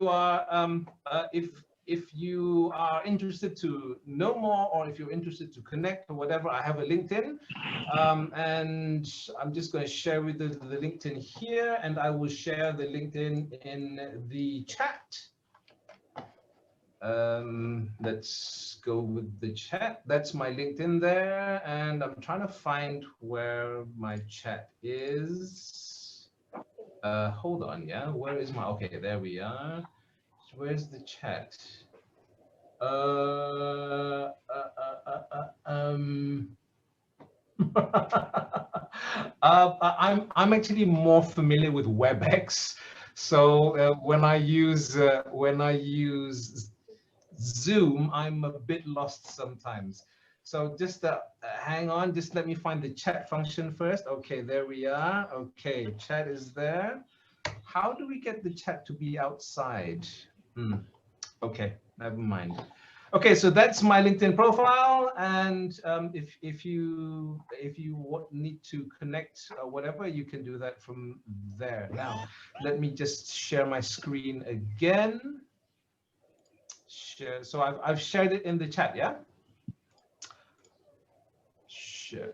you are if you are interested to know more, or if you're interested to connect or whatever, I have a LinkedIn, and I'm just going to share with the LinkedIn here, and I will share the LinkedIn in the chat. Let's go with the chat. That's my LinkedIn there, and I'm trying to find where my chat is. Hold on, yeah, where is my, okay, there we are. Where's the chat? I'm actually more familiar with WebEx, so when I use Zoom, I'm a bit lost sometimes. So just hang on, just let me find the chat function first. Okay, there we are. Okay, chat is there. How do we get the chat to be outside? Okay, never mind. Okay, so that's my LinkedIn profile, and if you need to connect or whatever, you can do that from there. Now, let me just share my screen again. Share. So I've shared it in the chat, yeah. Sure.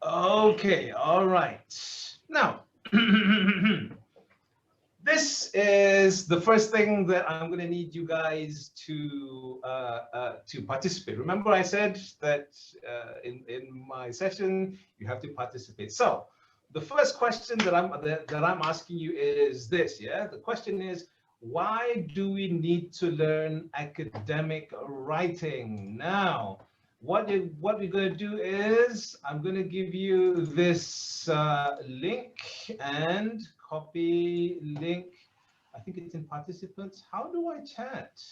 Okay. All right. Now. This is the first thing that I'm going to need you guys to participate. Remember, I said that in my session you have to participate. So the first question that I'm asking you is this. Yeah, the question is, why do we need to learn academic writing? Now, what we're going to do is I'm going to give you this link, and copy link. I think it's in participants. How do I chat?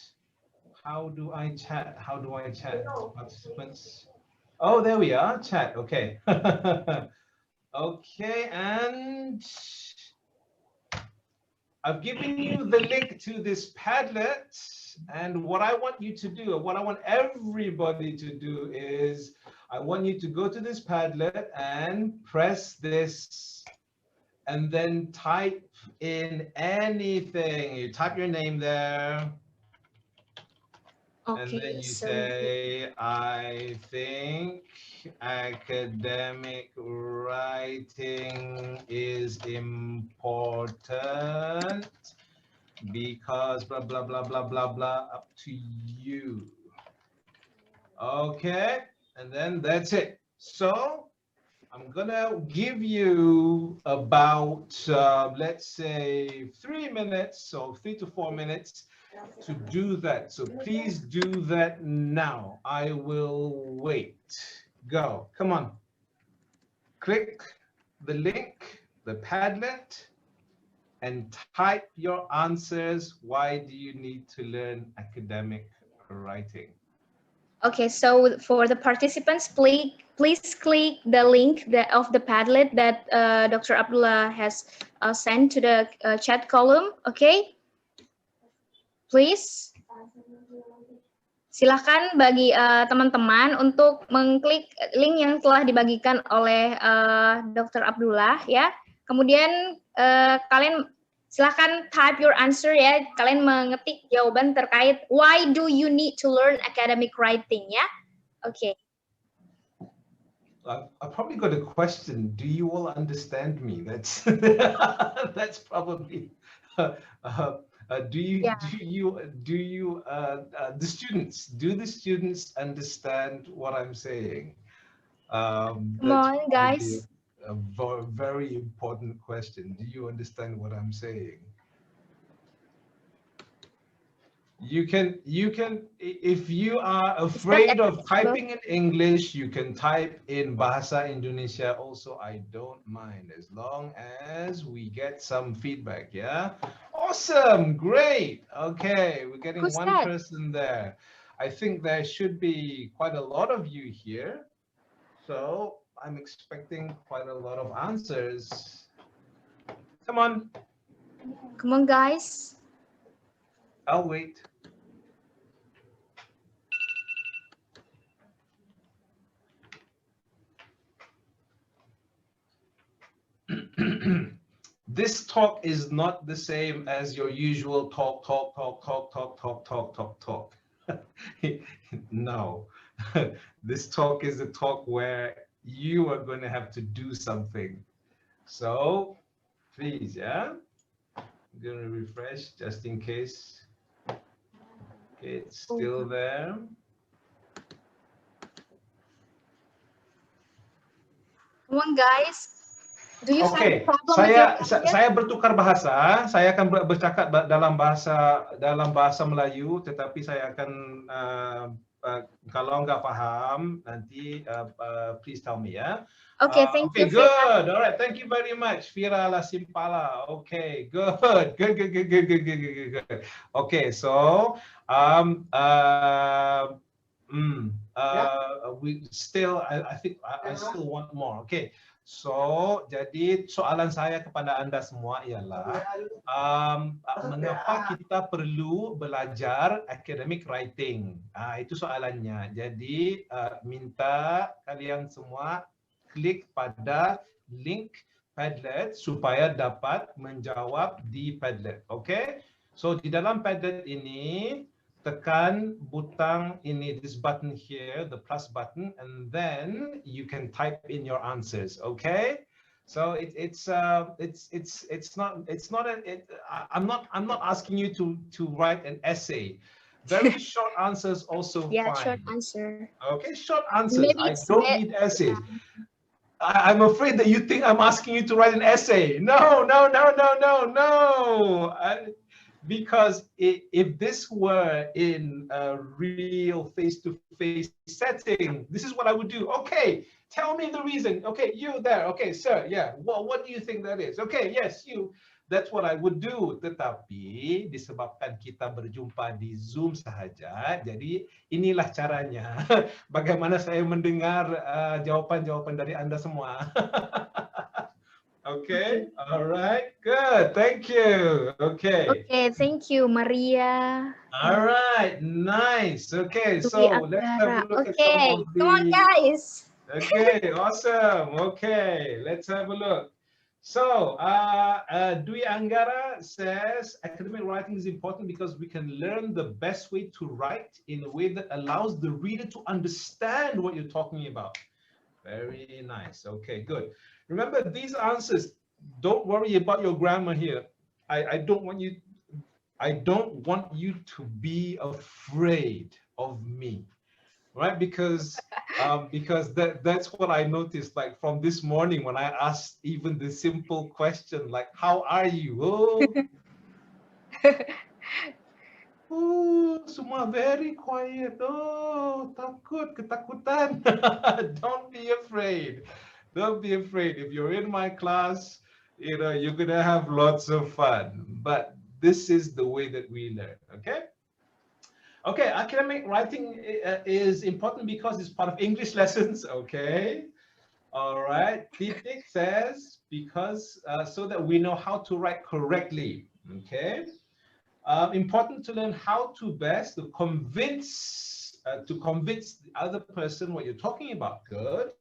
How do I chat? How do I chat? Participants. Oh, there we are. Chat. Okay. Okay, and I've given you the link to this Padlet, and what I want you to do, or what I want everybody to do, is I want you to go to this Padlet and press this, and then type in anything. You type your name there, okay, and then you say, I think academic writing is important because blah, blah, blah, blah, blah, blah, up to you. Okay, and then that's it. So I'm gonna give you about, let's say 3 minutes, so 3 to 4 minutes to do that. So please do that now. I will wait. Go, come on. Click the link, the Padlet, and type your answers. Why do you need to learn academic writing? Okay, so for the participants, please click the link of the Padlet that Dr. Abdullah has sent to the chat column. Okay, please. Silahkan bagi teman-teman untuk mengklik link yang telah dibagikan oleh Dr. Abdullah ya. Kemudian kalian silahkan type your answer ya. Kalian mengetik jawaban terkait why do you need to learn academic writing ya. Okay. I probably got a question. Do you all understand me? That's that's probably. Do the students understand what I'm saying? Come on, guys. A very important question. Do you understand what I'm saying? You can, if you are afraid of typing in English, you can type in Bahasa Indonesia also. I don't mind, as long as we get some feedback. Yeah, awesome, great. Okay, we're getting one person there. I think there should be quite a lot of you here, so I'm expecting quite a lot of answers. Come on. Come on, guys. I'll wait. this talk is not the same as your usual talk. No, this talk is a talk where you are going to have to do something. So please, yeah, I'm going to refresh just in case. Okay, it's still there. Come on, guys. Do you have a Okay, problem with your saya bertukar bahasa. Saya akan bercakap dalam bahasa Melayu, tetapi saya akan kalau nggak paham nanti please tell me ya. Okay, thank you. Okay, good. All right, thank you very much, Fira Lasimpala. Okay, good. Okay, so we still, I think I still want more. Okay. So, jadi soalan saya kepada Anda semua ialah mengapa kita perlu belajar academic writing? Itu soalannya. Jadi, minta kalian semua klik pada link Padlet supaya dapat menjawab di Padlet. Okay? So, di dalam Padlet ini, tekan butang ini, this button here, the plus button, and then you can type in your answers. Okay, so I'm not asking you to write an essay. Very short answers also yeah, fine. short answer. Okay, short answers. Maybe I don't need essays. Yeah. I'm afraid that you think I'm asking you to write an essay. No. Because if this were in a real face-to-face setting, this is what I would do. Okay, tell me the reason. Okay, you there. Okay, sir, yeah. Well, what do you think that is? Okay, yes, you. That's what I would do. Tetapi disebabkan kita berjumpa di Zoom sahaja, jadi inilah caranya. Bagaimana saya mendengar jawapan-jawapan dari Anda semua. Okay, all right, good, thank you. Okay. Okay, thank you, Maria. All right, nice. Okay, so let's have a look at some of the... Come on, guys. Okay, awesome. Okay, let's have a look. So, Dwi Anggara says academic writing is important because we can learn the best way to write in a way that allows the reader to understand what you're talking about. Very nice. Okay, good. Remember these answers. Don't worry about your grammar here. I don't want you to be afraid of me, right? Because that's what I noticed. Like from this morning when I asked even the simple question like, "How are you?" Oh, semua very quiet. Oh, ketakutan. Don't be afraid. Don't be afraid. If you're in my class, you know, you're going to have lots of fun. But this is the way that we learn, okay? Okay, academic writing is important because it's part of English lessons, okay? All right, Titik says, because so that we know how to write correctly, okay? Important to learn how to best convince the other person what you're talking about. Good.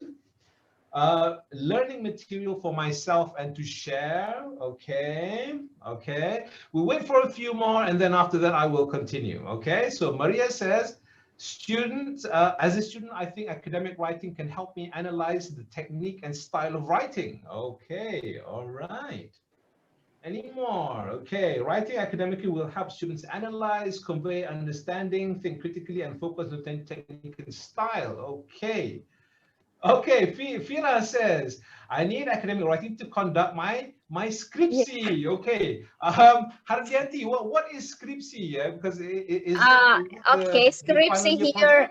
Learning material for myself and to share. Okay. We'll wait for a few more and then after that I will continue. Okay, so Maria says, as a student, I think academic writing can help me analyze the technique and style of writing. Okay, all right. Any more? Okay, writing academically will help students analyze, convey understanding, think critically, and focus on technique and style. Okay. Okay, Fira says, I need academic writing to conduct my scriptsy. Yeah. Okay. Hardianti, what is scriptsy? Yeah, because okay, scriptsy here.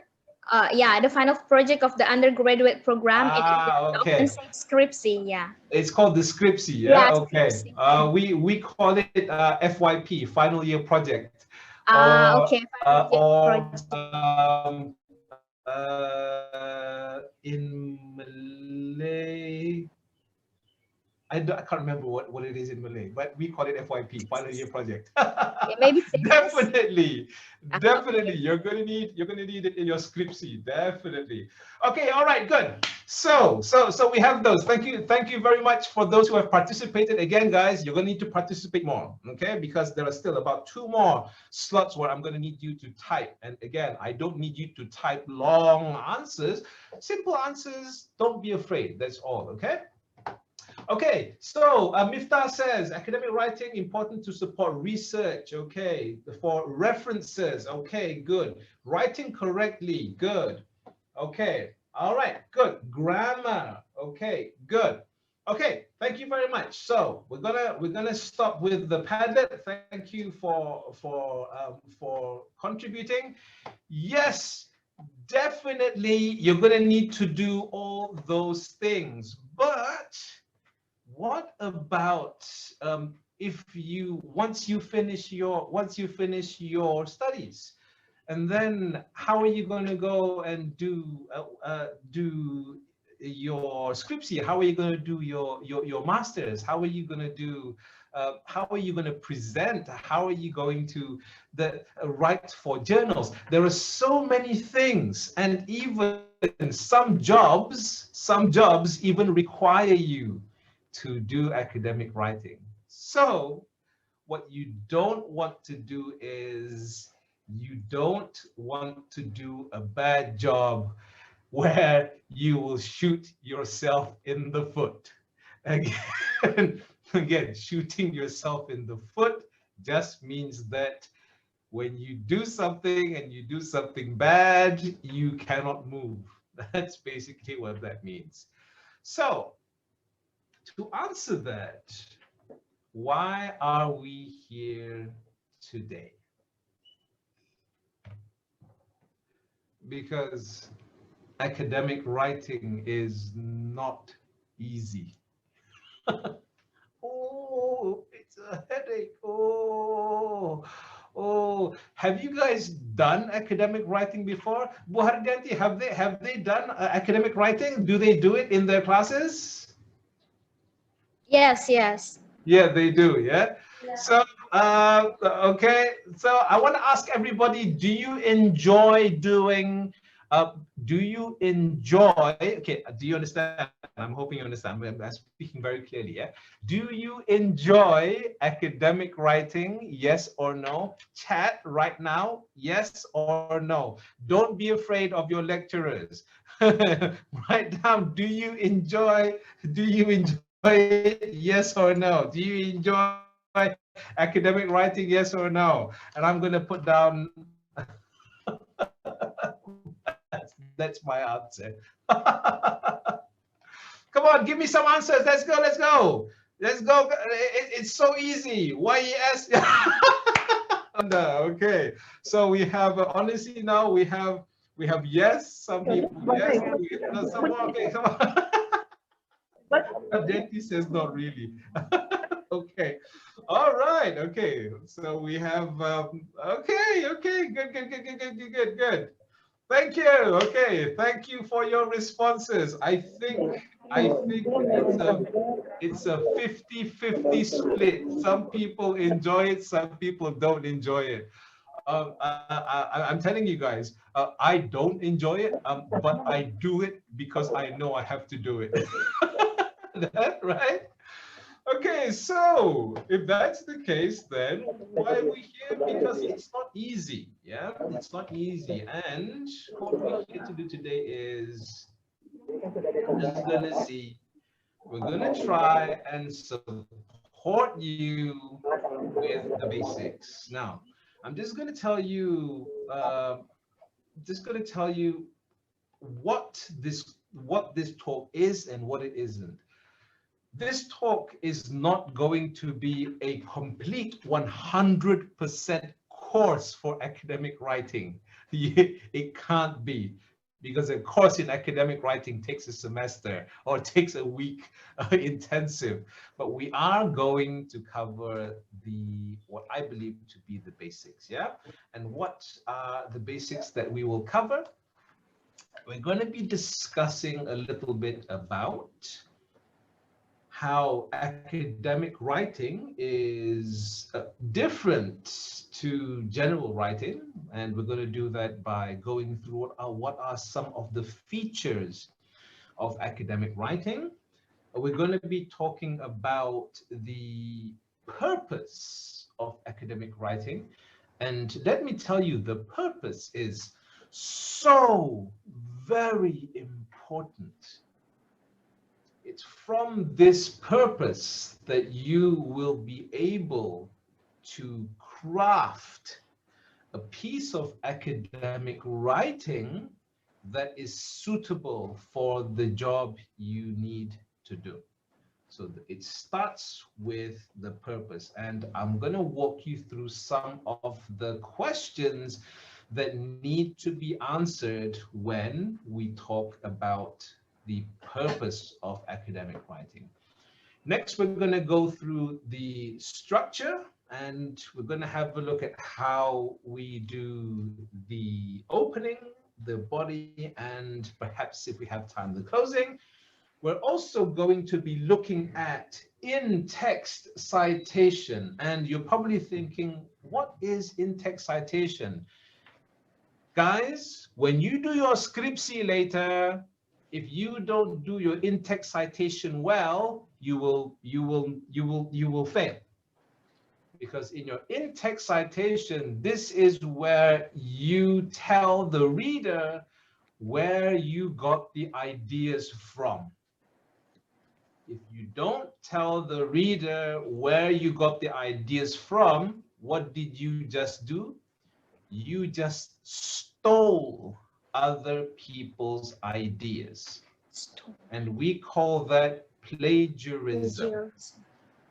Yeah, the final project of the undergraduate program. Okay. Scriptsy, yeah. It's called the scriptsy, yeah? Okay. Scriptsy. We call it FYP, final year project. Okay. In Malay, I can't remember what it is in Malay, but we call it FYP, final year project. Yeah, maybe definitely. You're gonna need it in your scriptsy, definitely. Okay, all right, good. So we have those. Thank you very much for those who have participated. Again, guys, you're going to need to participate more, okay? Because there are still about 2 more slots where I'm going to need you to type. And again, I don't need you to type long answers. Simple answers, don't be afraid. That's all, okay? Okay, so Miftah says academic writing important to support research. Okay, for references. Okay, good. Writing correctly. Good. Okay. All right. Good. Grammar. Okay. Good. Okay. Thank you very much. So we're gonna stop with the Padlet. Thank you for contributing. Yes, definitely. You're gonna need to do all those things, but what about if once you finish your studies, and then how are you going to go and do your scriptsy? How are you going to do your masters? How are you going to do? How are you going to present? How are you going to write for journals? There are so many things, and even some jobs even require you to do academic writing. So what you don't want to do is you don't want to do a bad job where you will shoot yourself in the foot. Again, shooting yourself in the foot just means that when you do something and you do something bad, you cannot move. That's basically what that means. So to answer that, why are we here today? Because academic writing is not easy. Oh, it's a headache. Oh, have you guys done academic writing before? Bu Hardianti, have they done academic writing? Do they do it in their classes? Yes. Yeah, they do. Yeah. So, okay. So I want to ask everybody: do you enjoy doing? Do you enjoy? Okay. Do you understand? I'm hoping you understand. I'm speaking very clearly. Yeah. Do you enjoy academic writing? Yes or no? Chat right now. Yes or no? Don't be afraid of your lecturers. Write down. Do you enjoy? Do you enjoy it? Yes or no? Do you enjoy academic writing? Yes or no? And I'm going to put down that's my answer. Come on, give me some answers. Let's go. It's so easy. YES. Okay, so we have honestly now we have yes, some people yes, some okay, come on. Denti says not really. Okay, all right, okay, so we have okay, good. Thank you. Okay, thank you for your responses. I think it's a 50-50 split. Some people enjoy it, some people don't enjoy it. I'm telling you guys, I don't enjoy it, but I do it because I know I have to do it. Right? Okay, so if that's the case, then why are we here? Because it's not easy. Yeah, it's not easy. And what we're here to do today is just gonna see. We're gonna try and support you with the basics. Now, I'm just gonna tell you. What this talk is and what it isn't. This talk is not going to be a complete 100% course for academic writing. It can't be, because a course in academic writing takes a semester or takes a week intensive. But we are going to cover what I believe to be the basics, yeah? And what are the basics that we will cover? We're going to be discussing a little bit about how academic writing is different to general writing. And we're going to do that by going through what are some of the features of academic writing. We're going to be talking about the purpose of academic writing. And let me tell you, the purpose is so very important. It's from this purpose that you will be able to craft a piece of academic writing that is suitable for the job you need to do. So it starts with the purpose, and I'm going to walk you through some of the questions that need to be answered when we talk about the purpose of academic writing. Next, we're going to go through the structure, and we're going to have a look at how we do the opening, the body, and perhaps if we have time, the closing. We're also going to be looking at in-text citation, and you're probably thinking, what is in-text citation? Guys, when you do your scriptsy later, if you don't do your in-text citation well, you will fail. Because in your in-text citation, this is where you tell the reader where you got the ideas from. If you don't tell the reader where you got the ideas from, what did you just do? You just stole other people's ideas. And we call that plagiarism.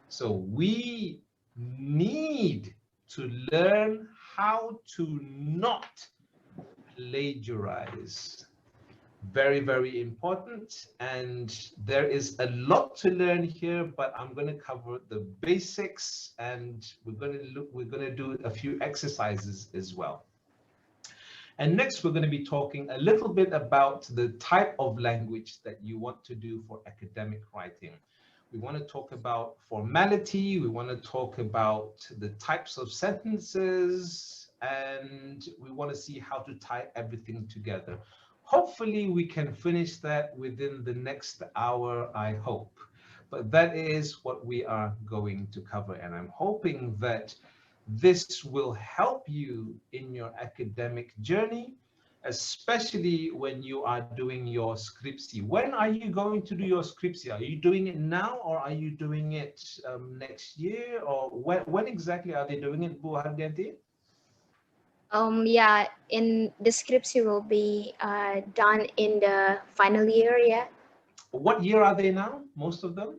So we need to learn how to not plagiarize. Very, very important. And there is a lot to learn here, but I'm going to cover the basics, and we're going to do a few exercises as well. And next, we're going to be talking a little bit about the type of language that you want to do for academic writing. We want to talk about formality, we want to talk about the types of sentences, and we want to see how to tie everything together. Hopefully, we can finish that within the next hour, I hope. But that is what we are going to cover, and I'm hoping that this will help you in your academic journey, especially when you are doing your scriptsy. When are you going to do your scriptsy? Are you doing it now, or are you doing it next year, or when exactly are they doing it, Bu Hardianti? Yeah, in the scriptsy will be done in the final year. Yeah. What year are they now, most of them?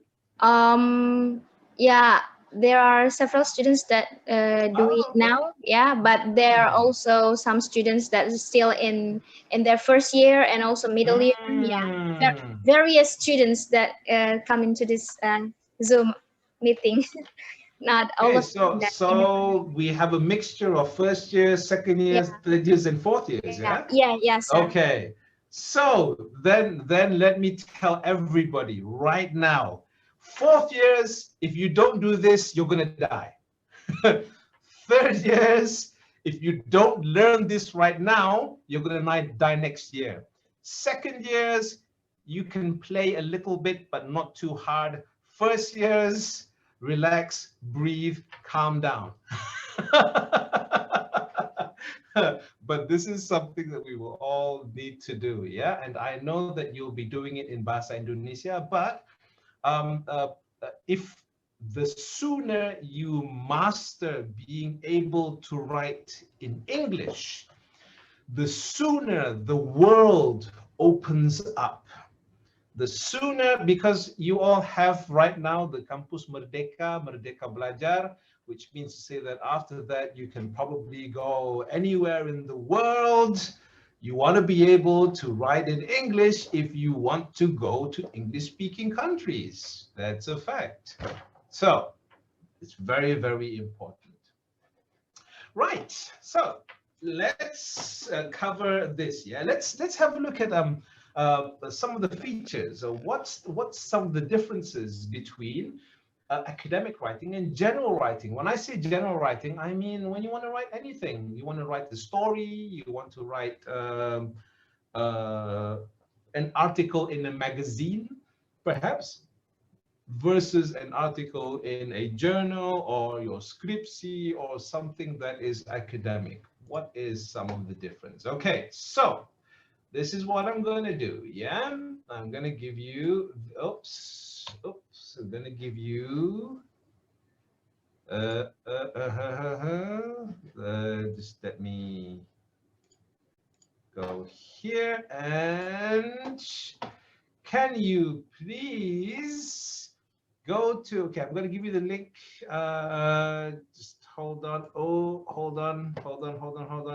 Yeah, there are several students that do it now. Yeah, but there are also some students that are still in their first year and also middle year. Yeah, various students that come into this Zoom meeting. Not all of them. So we have a mixture of first years, second years, third years, and fourth years. Yeah. Yes. Okay. So then let me tell everybody right now, fourth years, if you don't do this, you're gonna die. Third years, if you don't learn this right now, you're gonna die next year. Second years, you can play a little bit, but not too hard. First years, relax, breathe, calm down. But this is something that we will all need to do, yeah? And I know that you'll be doing it in Bahasa Indonesia, but if the sooner you master being able to write in English, the sooner the world opens up. The sooner, because you all have right now the Kampus Merdeka, Merdeka Belajar, which means to say that after that you can probably go anywhere in the world. You want to be able to write in English if you want to go to English-speaking countries. That's a fact. So it's very, very important. Right. So let's cover this. Yeah. Let's have a look at some of the features. What's some of the differences between academic writing and general writing? When I say general writing, I mean when you want to write anything. You want to write the story, you want to write an article in a magazine, perhaps, versus an article in a journal or your scriptsy or something that is academic? What is some of the difference? Okay, so this is what I'm going to do. Yeah, I'm going to give you, I'm going to give you, just let me go here, and can you please go to, okay, I'm going to give you the link. Just hold on. Oh, hold on.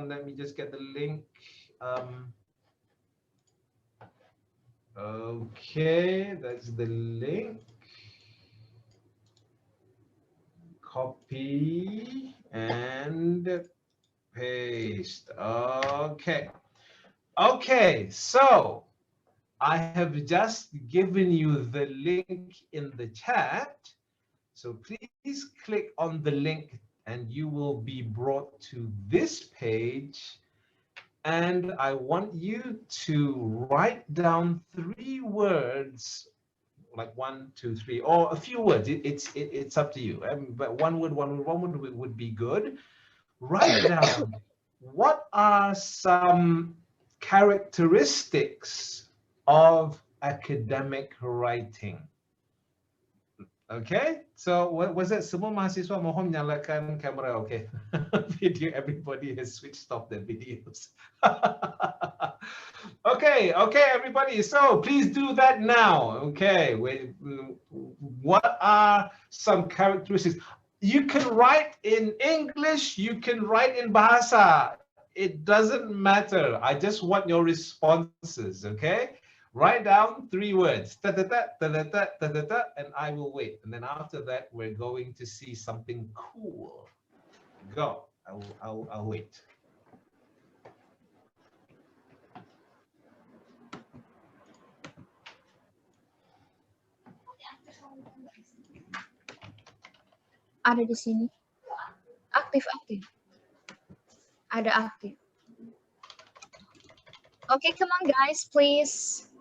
Let me just get the link. Okay, that's the link. Copy and paste. Okay. Okay, so I have just given you the link in the chat. So please click on the link and you will be brought to this page. And I want you to write down 3 words, like 1, 2, 3, or a few words. It's up to you. But one word would be good. Write down what are some characteristics of academic writing. Okay, so what was it? Semua mahasiswa mohon nyalakan kamera. Okay, video. Everybody has switched off their videos. Okay, everybody. So please do that now. Okay, what are some characteristics? You can write in English. You can write in Bahasa. It doesn't matter. I just want your responses. Okay. Write down 3 words, and I will wait. And then after that, we're going to see something cool. Go. I'll wait. Ada di sini. Aktif. Ada aktif. Okay, come on guys, please.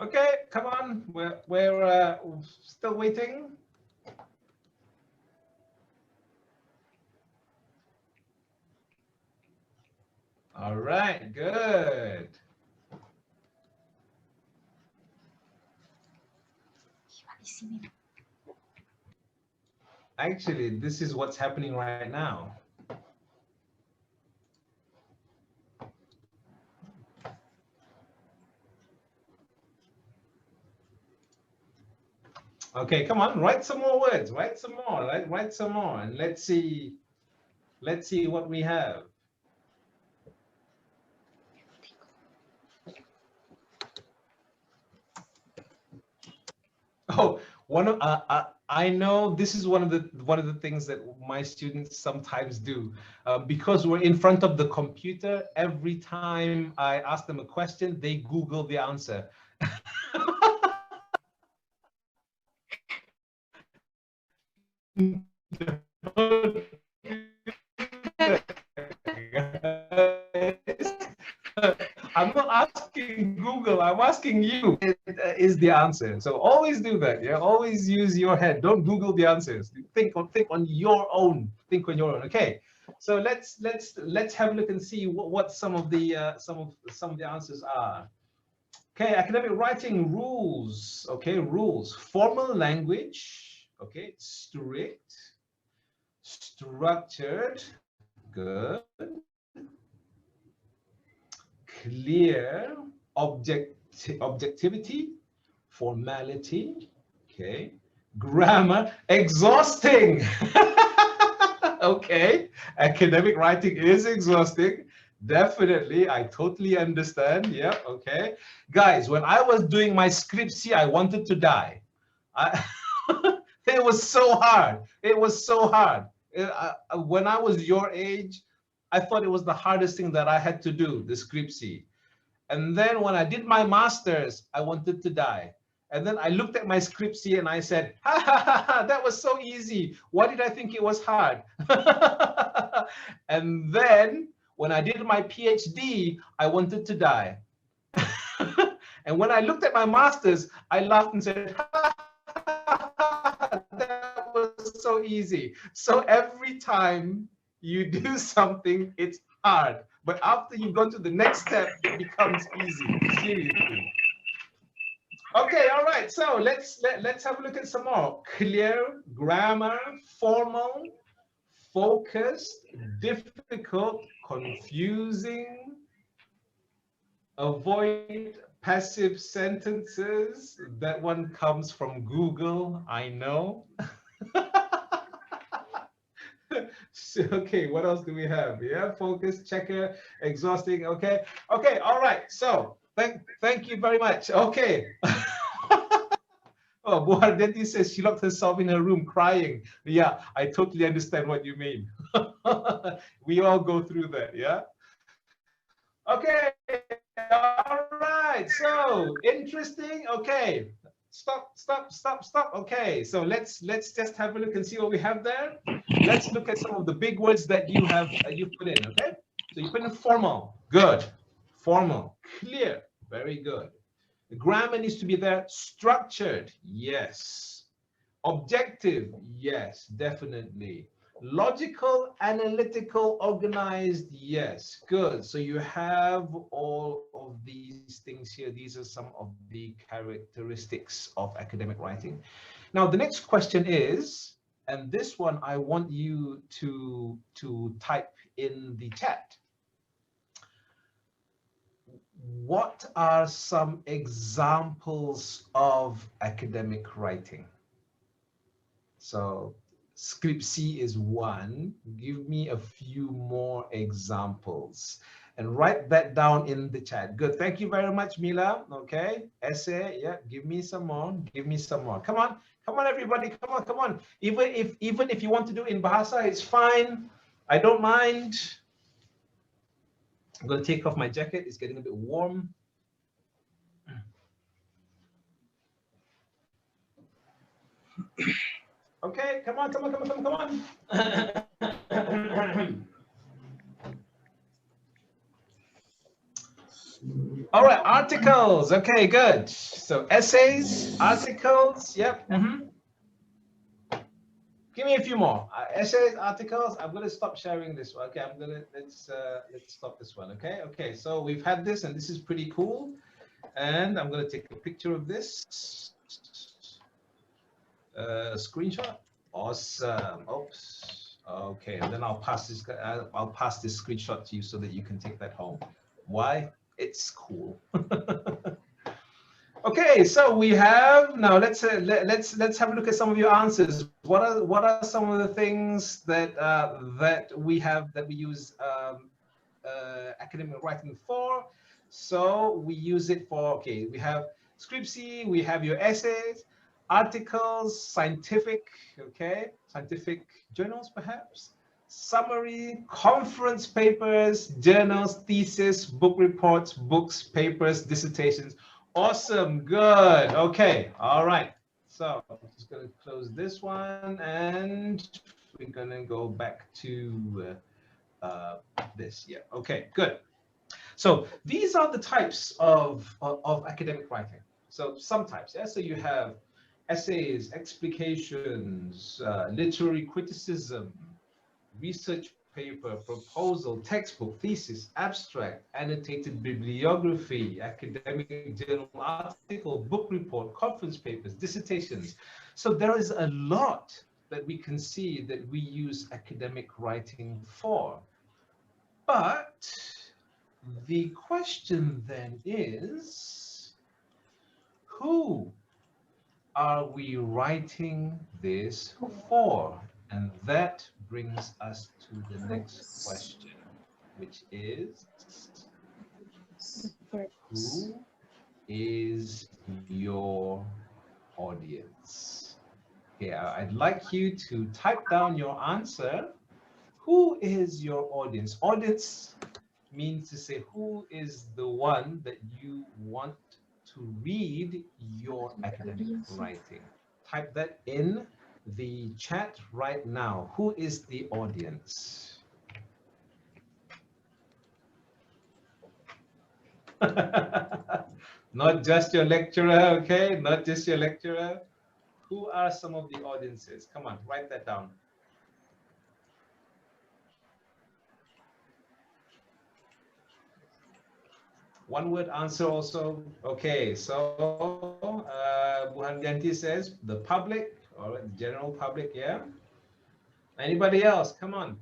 Okay, come on. We're still waiting. All right, good. Actually, this is what's happening right now. Okay, come on, write some more words, write some more, and let's see what we have. Oh, I know this is one of the things that my students sometimes do. Because we're in front of the computer, every time I ask them a question, they Google the answer. I'm not asking Google, I'm asking you, is the answer. So always do that. Yeah, always use your head. Don't Google the answers. Think on your own. Think on your own. Okay. So let's have a look and see what some of the answers are. Okay, academic writing rules. Okay, rules. Formal language. Okay, strict, structured, good, clear, objectivity, formality, okay, grammar, exhausting. Okay, academic writing is exhausting. Definitely, I totally understand. Yeah, okay. Guys, when I was doing my script C, I wanted to die. It was so hard. It was so hard. When I was your age, I thought it was the hardest thing that I had to do, the script C. And then when I did my master's, I wanted to die. And then I looked at my script C and I said, ha ha ha, ha, that was so easy. Why did I think it was hard? And then when I did my PhD, I wanted to die. And when I looked at my master's, I laughed and said, ha, ha, ha, that was so easy. So every time you do something, it's hard. But after you've gone to the next step, it becomes easy. Seriously. Okay, all right. So let's have a look at some more. Clear, grammar, formal, focused, difficult, confusing, avoid passive sentences. That one comes from Google, I know. So, okay, what else do we have? Yeah, focus, checker, exhausting. Okay, okay, all right. So thank you very much. Okay. Oh, Buhardeti says she locked herself in her room crying. Yeah, I totally understand what you mean. We all go through that, yeah? Okay, all right. So interesting. Okay, stop. Okay, so let's just have a look and see what we have there. Let's look at some of the big words that you have you put in. Okay, so you put in formal, good. Formal, clear, very good. The grammar needs to be there. Structured, yes. Objective, yes, definitely. Logical, analytical, organized, yes, good. So you have all of these things here. These are some of the characteristics of academic writing. Now, the next question is, and this one I want you to type in the chat. What are some examples of academic writing? So script C is one. Give me a few more examples and write that down in the chat. Good. Thank you very much, Mila. Okay. Essay. Yeah. Give me some more. Give me some more. Come on. Come on, everybody. Come on. Come on. Even if you want to do it in Bahasa, it's fine. I don't mind. I'm going to take off my jacket. It's getting a bit warm. Okay, come on. All right, articles. Okay, good. So essays, articles. Yep. Give me a few more. Essays, articles. I'm going to stop sharing this one. Okay, let's stop this one. Okay. Okay. So we've had this, and this is pretty cool. And I'm going to take a picture of this. Screenshot. Awesome. Oops. Okay. And then I'll pass this screenshot to you so that you can take that home. Why? It's cool. Okay, so we have now. Let's have a look at some of your answers. What are some of the things that that we use academic writing for? So we use it for, okay, we have script C, we have your essays, articles, scientific, okay, scientific journals perhaps, summary, conference papers, journals, thesis, book reports, books, papers, dissertations. Awesome, good, okay, all right. So I'm just going to close this one and we're going to go back to this. Yeah, okay, good. So these are the types of academic writing. So some types, yeah. So you have essays, explications, literary criticism, research paper, proposal, textbook, thesis, abstract, annotated bibliography, academic journal article, book report, conference papers, dissertations. So there is a lot that we can see that we use academic writing for. But the question then is, who are we writing this for? And that brings us to the next question. which is who is your audience? Okay, I'd like you to type down your answer. Who is your audience? Audience means to say who is the one that you want to read your academic writing. Type that in the chat right now. Who is the audience? Not just your lecturer, okay? Not just your lecturer. Who are some of the audiences? Come on, write that down. One word answer also. Okay, so Buhandianti says the public, or the general public, yeah? Anybody else? Come on.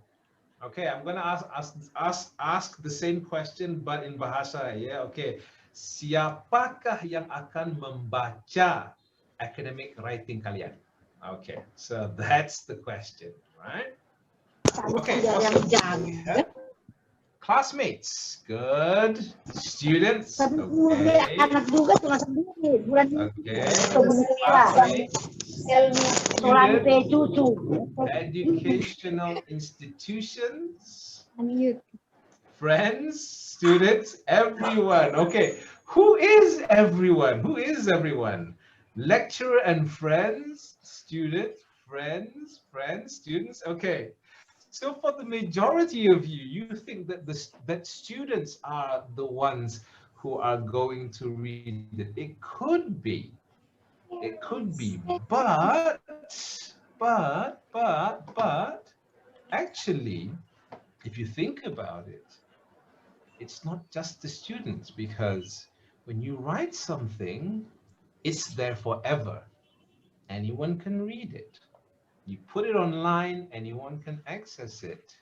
Okay, I'm gonna ask the same question but in bahasa, yeah? Okay, siapakah yang akan membaca academic writing kalian? Okay, so that's the question, right? Okay, awesome. Classmates, good. Students, okay. Educational institutions, friends, students, everyone. Okay, who is everyone? Who is everyone? Lecturer and friends, students, friends, students. Okay. So for the majority of you, you think that that students are the ones who are going to read it. It could be, but actually, if you think about it, it's not just the students, because when you write something, it's there forever. Anyone can read it. You put it online, anyone can access it.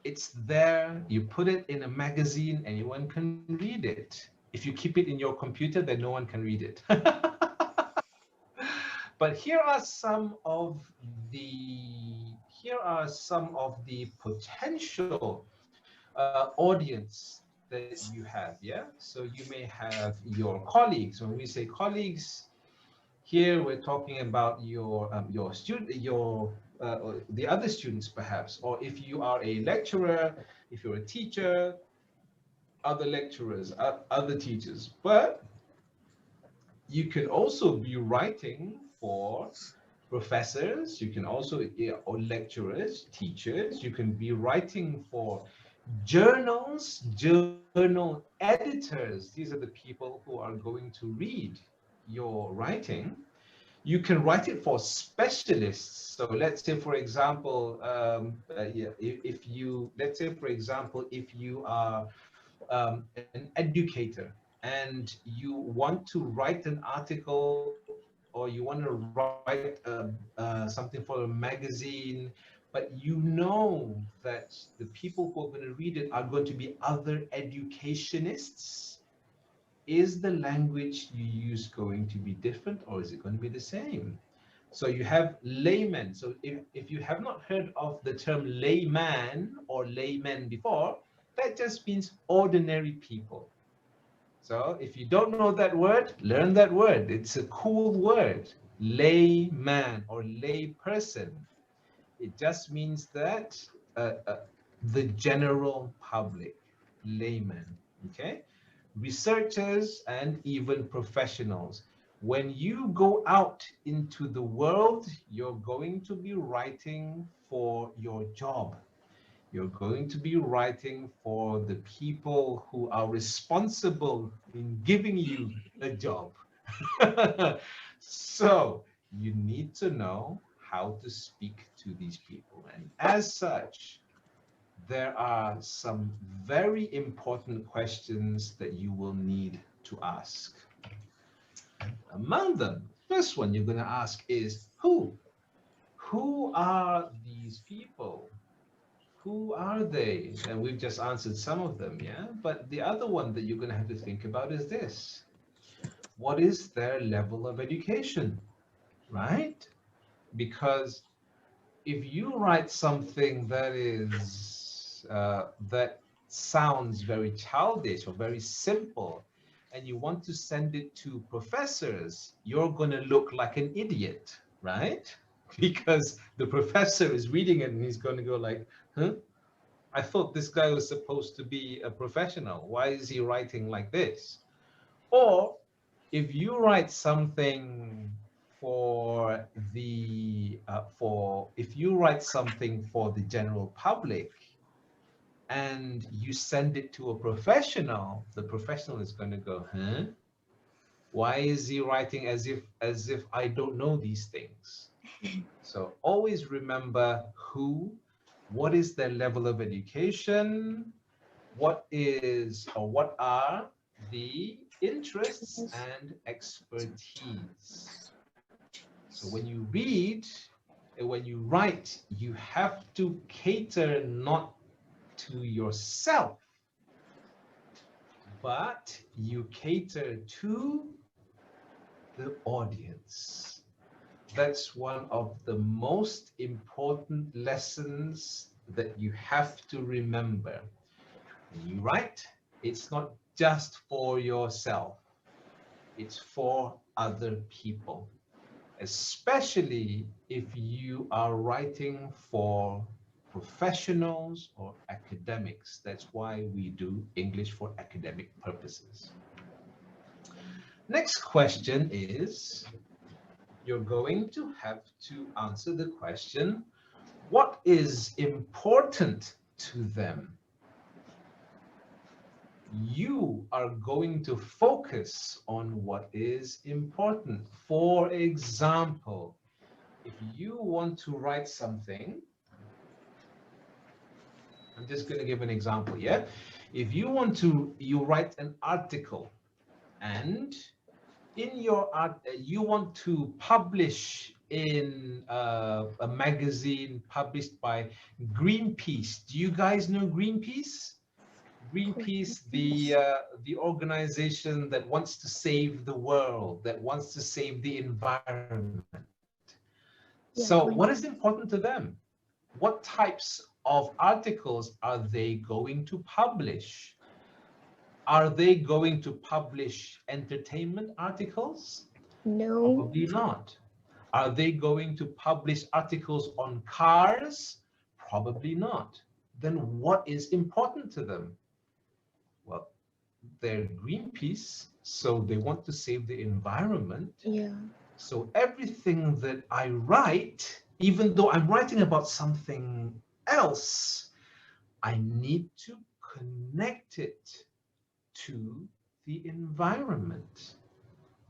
It's there, you put it in a magazine, anyone can read it. If you keep it in your computer, then no one can read it. But here are some of the potential audience that you have, yeah? So you may have your colleagues. When we say colleagues, here we're talking about your student, the other students perhaps, or if you are a lecturer, if you're a teacher, other lecturers, other teachers. But you can also be writing for professors, you can also, or lecturers, teachers, you can be writing for journals, journal editors. These are the people who are going to read your writing. You can write it for specialists. So let's say, for example, if you are an educator and you want to write an article, or you want to write something for a magazine, but you know that the people who are going to read it are going to be other educationists, is the language you use going to be different, or is it going to be the same? So you have laymen. So if you have not heard of the term layman or laymen before, that just means ordinary people. So if you don't know that word, learn that word. It's a cool word, layman or lay person. It just means that the general public, layman, okay? Researchers and even professionals. When you go out into the world, you're going to be writing for your job. You're going to be writing for the people who are responsible in giving you a job. So you need to know how to speak to these people. And as such, there are some very important questions that you will need to ask. Among them, first one you're going to ask is who? Who are these people? Who are they? And we've just answered some of them, yeah? But the other one that you're going to have to think about is this. What is their level of education, right? Because if you write something that is that sounds very childish or very simple, and you want to send it to professors, you're going to look like an idiot, right? Because the professor is reading it and he's going to go like, huh? I thought this guy was supposed to be a professional. Why is he writing like this? Or if you write something for the if you write something for the general public and you send it to a professional, the professional is going to go, huh? Why is he writing as if I don't know these things? So always remember who, what is their level of education, what are the interests and expertise. So when you read and when you write, you have to cater not to yourself, but you cater to the audience. That's one of the most important lessons that you have to remember. When you write, it's not just for yourself, it's for other people, especially if you are writing for professionals or academics. That's why we do English for academic purposes. Next question is, you're going to have to answer the question, what is important to them? You are going to focus on what is important. For example, if you want to write something, I'm just going to give an example, yeah? If you write an article, and in your art, you want to publish in a magazine published by Greenpeace. Do you guys know Greenpeace? Greenpeace, the organization that wants to save the world, that wants to save the environment. Yeah, So what is important to them? What types of articles are they going to publish? Are they going to publish entertainment articles? No. Probably not. Are they going to publish articles on cars? Probably not. Then what is important to them? Well, they're Greenpeace, so they want to save the environment. Yeah. So everything that I write, even though I'm writing about something else, I need to connect it to the environment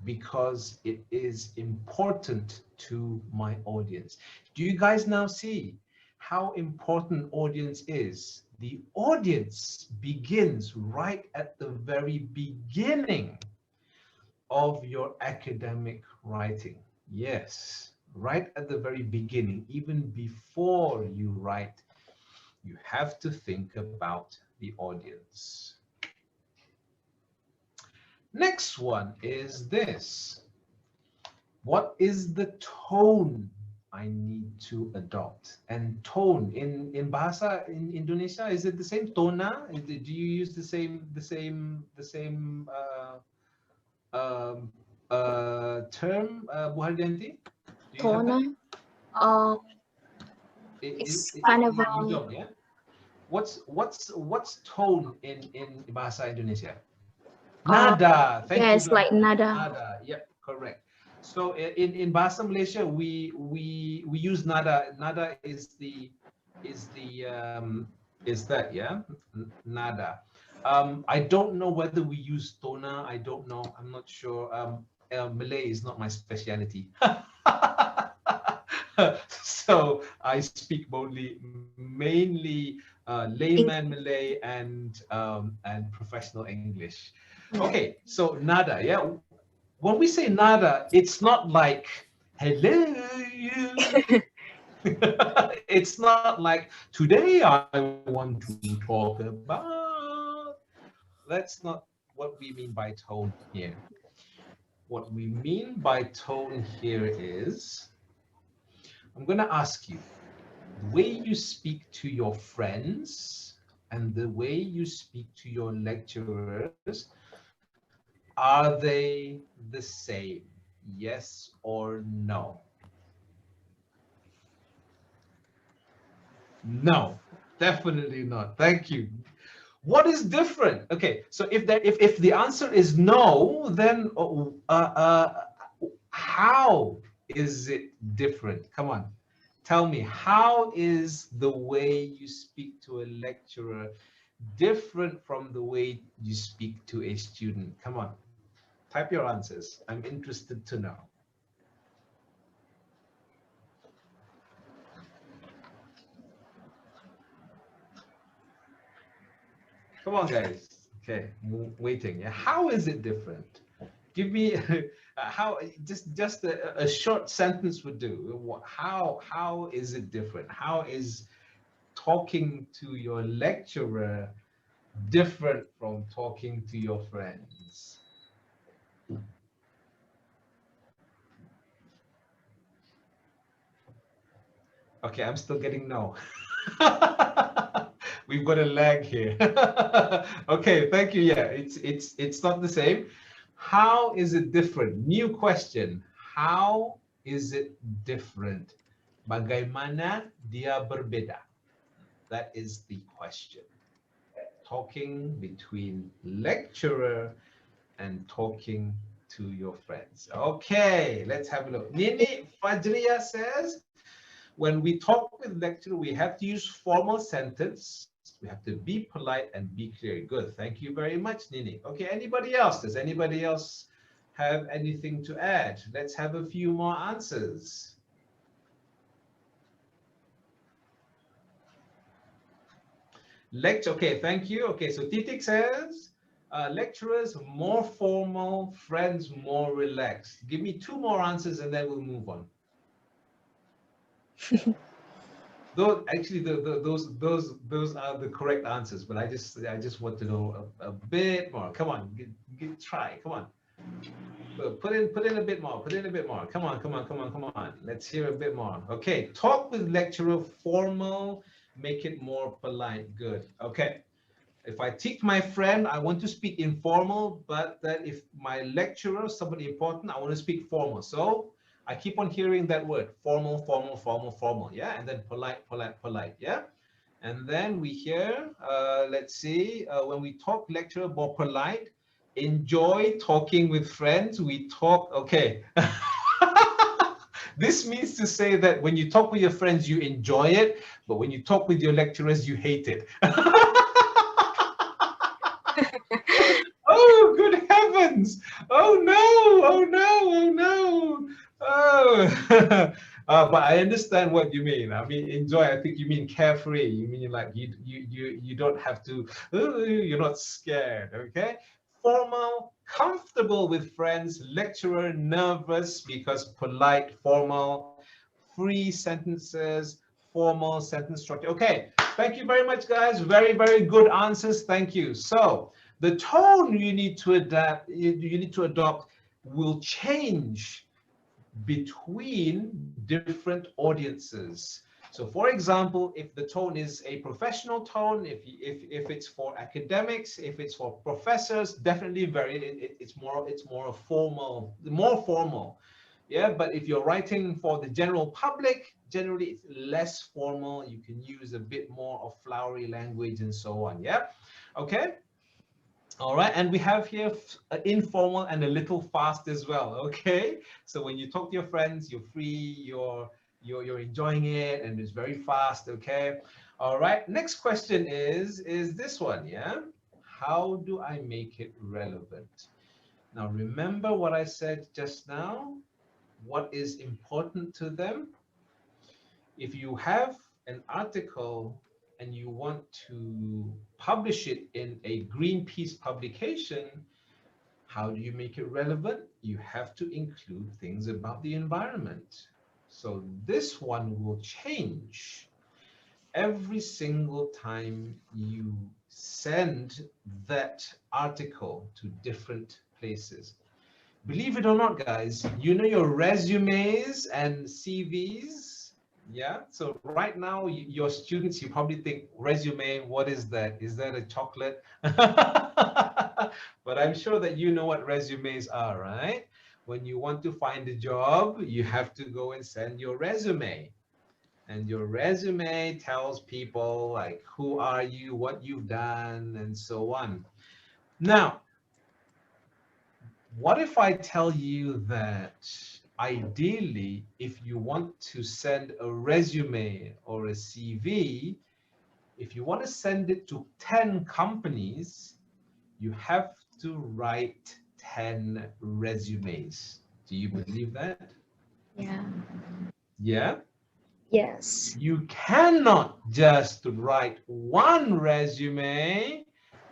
because it is important to my audience. Do you guys now see how important audience is? The audience begins right at the very beginning of your academic writing. Yes, right at the very beginning, even before you write, you have to think about the audience. Next one is this. What is the tone I need to adopt? And tone in bahasa in Indonesia, is it the same? Tona? Do you use the same term, Bu Hardianti? Tona. It's kind of you don't, yeah? What's tone in bahasa Indonesia? Nada. Thank you. Yes, like nada. Nada. Yep, correct. So in bahasa Malaysia, we use nada. Nada is that, yeah? Nada. I don't know whether we use tona. I don't know. I'm not sure. Malay is not my specialty. So I speak mainly layman Malay and professional English. Okay, so nada, yeah. When we say nada, it's not like hello. It's not like today I want to talk about. That's not what we mean by tone here. What we mean by tone here is, I'm going to ask you, the way you speak to your friends, and the way you speak to your lecturers, are they the same? Yes or no? No, definitely not. Thank you. What is different? Okay, so if the answer is no, then how is it different? Come on, tell me, how is the way you speak to a lecturer different from the way you speak to a student? Come on, type your answers. I'm interested to know. Come on, guys. Okay, waiting. Yeah, how is it different? Give me how. Just a short sentence would do. How is it different? How is talking to your lecturer different from talking to your friends? Okay, I'm still getting no. We've got a lag here. Okay, thank you. Yeah, it's not the same. How is it different? New question. How is it different? Bagaimana dia berbeda? That is the question. Talking between lecturer and talking to your friends. Okay, let's have a look. Nini Fajriya says, when we talk with lecturer, we have to use formal sentence. We have to be polite and be clear. Good. Thank you very much, Nini. Okay, anybody else? Does anybody else have anything to add? Let's have a few more answers. Lecture. Okay, thank you. Okay, so Titik says, lecturers more formal, friends more relaxed. Give me two more answers and then we'll move on. Those actually those are the correct answers, but I just want to know a bit more. Come on, try. Come on, put in a bit more. Put in a bit more. Come on. Let's hear a bit more. Okay, talk with lecturer formal. Make it more polite. Good. Okay. If I teach my friend, I want to speak informal, but that if my lecturer, somebody important, I want to speak formal. So I keep on hearing that word, formal, yeah? And then polite, yeah? And then we hear, let's see, when we talk lecturer, more polite, enjoy talking with friends, we talk, okay. This means to say that when you talk with your friends, you enjoy it, but when you talk with your lecturers, you hate it. Oh, good heavens! Oh no! Oh, but I understand what you mean. I mean, enjoy. I think you mean carefree. You mean like you don't have to. You're not scared. Okay. Formal, comfortable with friends. Lecturer, nervous because polite, formal, free sentences, formal sentence structure. Okay. Thank you very much, guys. Very good answers. Thank you. So the tone you need to adapt, you need to adopt will change between different audiences. So for example, if the tone is a professional tone, if it's for academics, if it's for professors, definitely it's more formal. Yeah, but if you're writing for the general public, generally it's less formal. You can use a bit more of flowery language and so on. Yeah. Okay. All right, and we have here informal and a little fast as well. Okay, so when you talk to your friends, you're free, you're enjoying it, and it's very fast. Okay, all right. Next question is this one. Yeah, how do I make it relevant? Now remember what I said just now. What is important to them? If you have an article and you want to publish it in a Greenpeace publication, how do you make it relevant? You have to include things about the environment. So this one will change every single time you send that article to different places. Believe it or not, guys, you know your resumes and CVs, Yeah. So right now, your students, you probably think resume, what is that? Is that a chocolate? But I'm sure that you know what resumes are, right? When you want to find a job, you have to go and send your resume. And your resume tells people like who are you, what you've done, and so on. Now, what if I tell you that ideally, if you want to send a resume or a CV, if you want to send it to 10 companies, you have to write 10 resumes. Do you believe that? Yeah. Yeah? Yes. You cannot just write one resume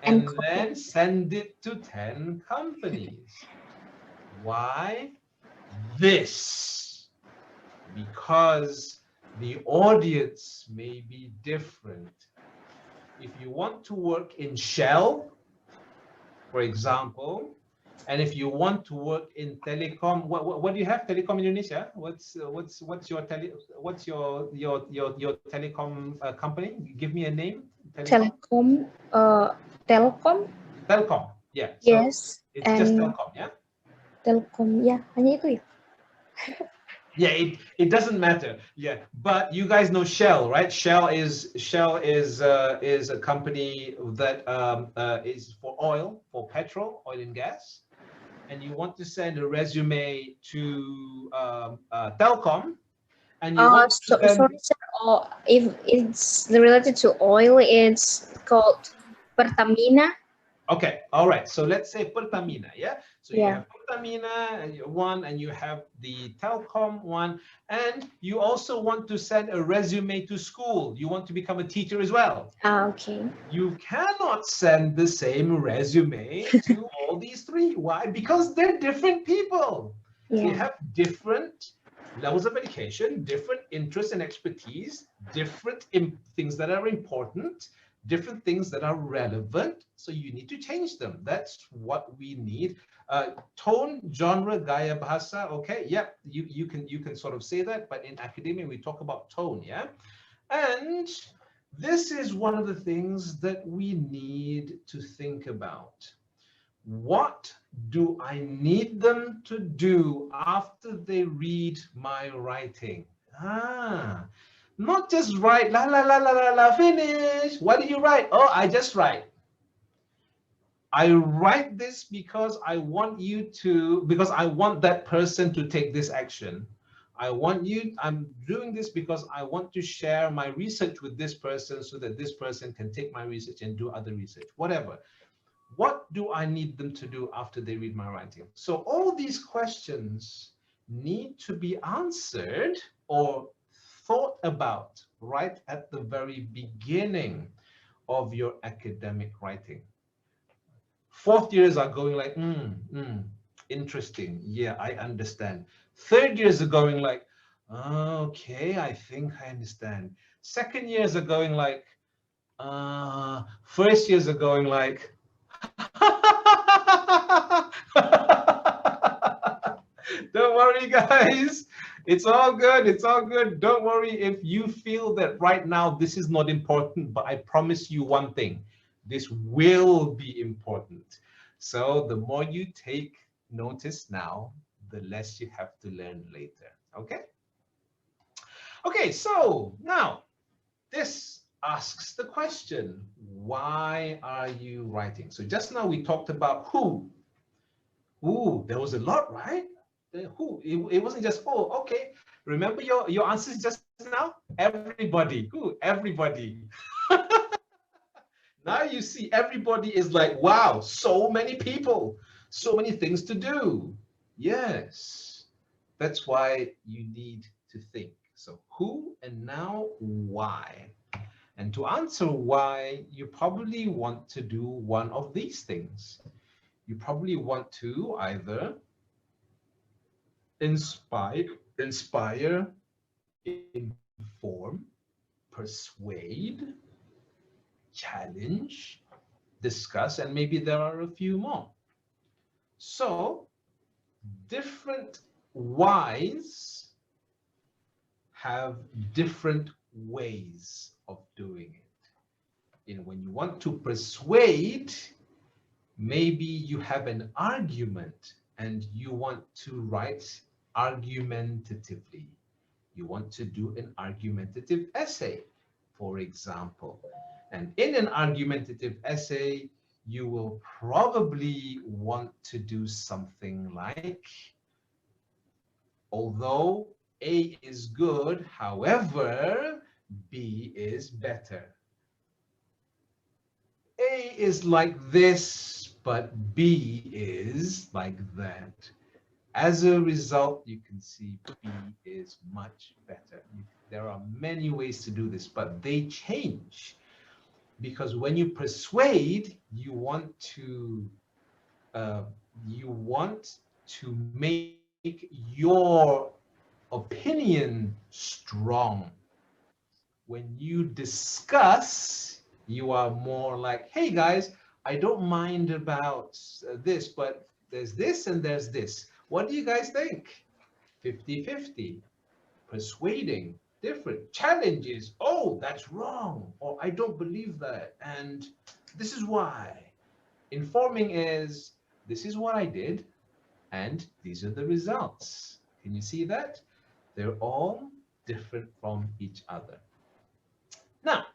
And and then send it to 10 companies. Why? This, because the audience may be different. If you want to work in Shell, for example, and if you want to work in telecom, what do you have? Telecom Indonesia. What's your telecom company? Give me a name. Telecom. Telkom. Telcom. Yeah. So Yes. it's just And Telcom. Yeah. Telkom. Ya, hanya itu ya. Yeah, it doesn't matter. Yeah, but you guys know Shell, right? Shell is a company that is for oil, for petrol, oil and gas. And you want to send a resume to Telcom, and you want to send. Sorry, sir. If it's related to oil, it's called Pertamina. Okay, all right. So let's say Pertamina, yeah? So you Yeah. have Pertamina one, and you have the Telcom one, and you also want to send a resume to school. You want to become a teacher as well. Okay. You cannot send the same resume to all these three. Why? Because they're different people. They Yeah. have different levels of education, different interests and expertise, different things that are important, different things that are relevant. So you need to change them. That's what we need. Tone, genre, gaya bahasa. Okay, yep, you can sort of say that, but in academia we talk about tone, yeah. And this is one of the things that we need to think about. What do I need them to do after they read my writing? Not just write, la, la, la, la, la, la, finish. What do you write? Oh, I just write. I write this because I want that person to take this action. I'm doing this because I want to share my research with this person so that this person can take my research and do other research, whatever. What do I need them to do after they read my writing? So all these questions need to be answered or thought about right at the very beginning of your academic writing. Fourth years are going like, interesting. Yeah, I understand. Third years are going like, okay, I think I understand. Second years are going like, first years are going like, don't worry, guys. It's all good. It's all good. Don't worry if you feel that right now this is not important, but I promise you one thing. This will be important. So the more you take notice now, the less you have to learn later. Okay? Okay, so now this asks the question, why are you writing? So just now we talked about who. Ooh, there was a lot, right? Who? It wasn't just, oh, okay. Remember your answers just now? Everybody. Who? Everybody. Now you see everybody is like, wow, so many people, so many things to do. Yes. That's why you need to think. So who, and now why? And to answer why, you probably want to do one of these things. You probably want to either inspire, inform, persuade, challenge, discuss, and maybe there are a few more. So different whys have different ways of doing it. You know, when you want to persuade, maybe you have an argument and you want to write argumentatively. You want to do an argumentative essay, for example. And in an argumentative essay, you will probably want to do something like, although A is good, however, B is better. A is like this, but B is like that. As a result, you can see B is much better. There are many ways to do this, but they change. Because when you persuade, you want to make your opinion strong. When you discuss, you are more like, hey guys, I don't mind about this, but there's this and there's this. What do you guys think? 50-50. Persuading, different. Challenges, oh, that's wrong, or I don't believe that, and this is why. Informing is, this is what I did, and these are the results. Can you see that? They're all different from each other. Now,